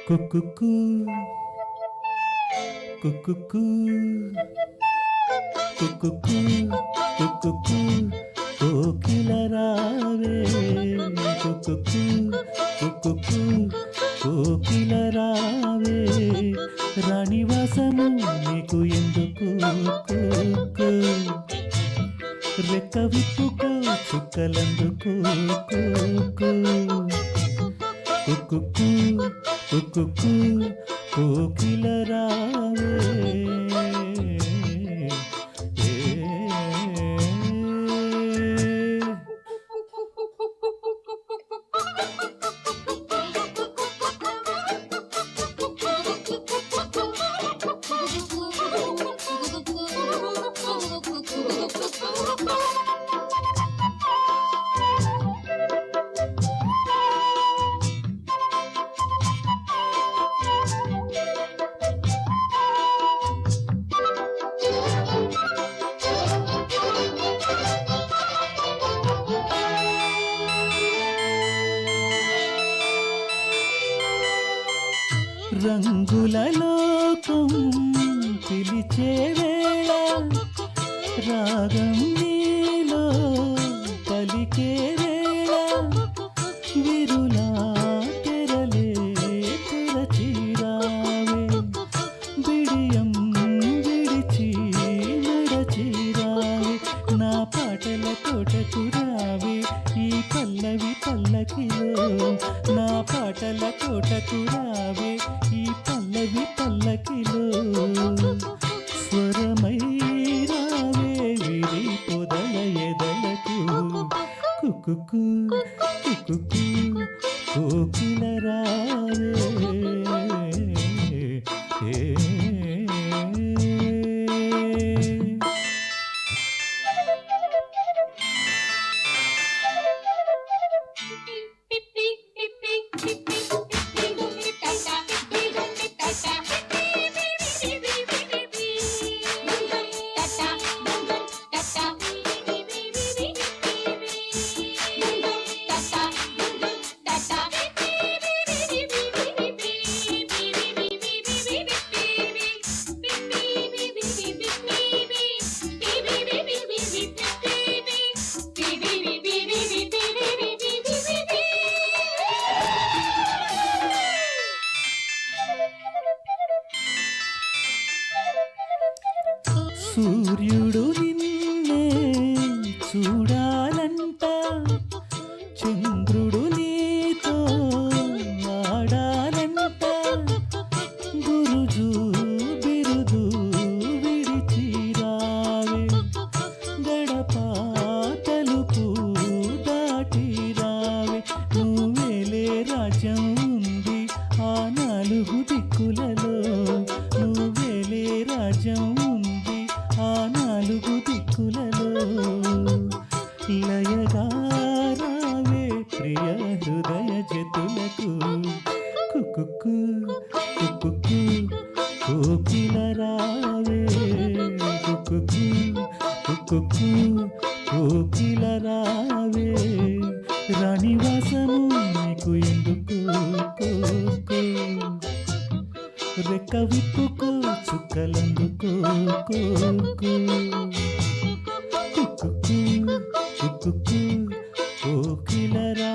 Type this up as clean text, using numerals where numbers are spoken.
కుకుకు కుకుకు కుకుకు కుకుకు కోకిల రావే కుకుకు కుకుకు కోకిల రావే రాణివాసము నీకు ఎందుకు కుకు రెక్క విప్పుకో చుక్కలందుకు కుకు కుకుకు కుకుకు కోకిల రావే రంగుల లోకం పిలిచే వేళ రాగం నీలో పలికే వేళ విరులా తెరలే తెరచిరావే బిడియం విడిచి నడచిరావే నా పాటల తోటకు రావే ఈ పల్లవి పల్లకిలో నా పాటల తోటకు రావే ఈ పల్లవి పల్లకిలో స్వరమై రావే విరి పొదల ఎదలకు కుకుకు కుకుకు కోకిల రావే సూర్యుడు నిన్నే చూడాలంట చంద్రుడు నీతో ఆడాలంట గురుజు బిరుదు విడిచిరావే గడప తలుపు దాటిరావే నువ్వేలే రాజ్యం ఉంది ఆ నాలుగు దిక్కులలో నువ్వేలే రాజ్యం ఉంది ఆ నాలుగు దిక్కులలో లయగారావే ప్రియ హృదయ జతులకు కుకుకు కుకుకు కోకిల రావే కుకుకు కుకుకు కోకిల రావే రాణివాసము నీకు ఎందుకు కోకో రెక్క విప్పుకో చుక్కలందుకో కుకుకు కుకుకు కోకిల రా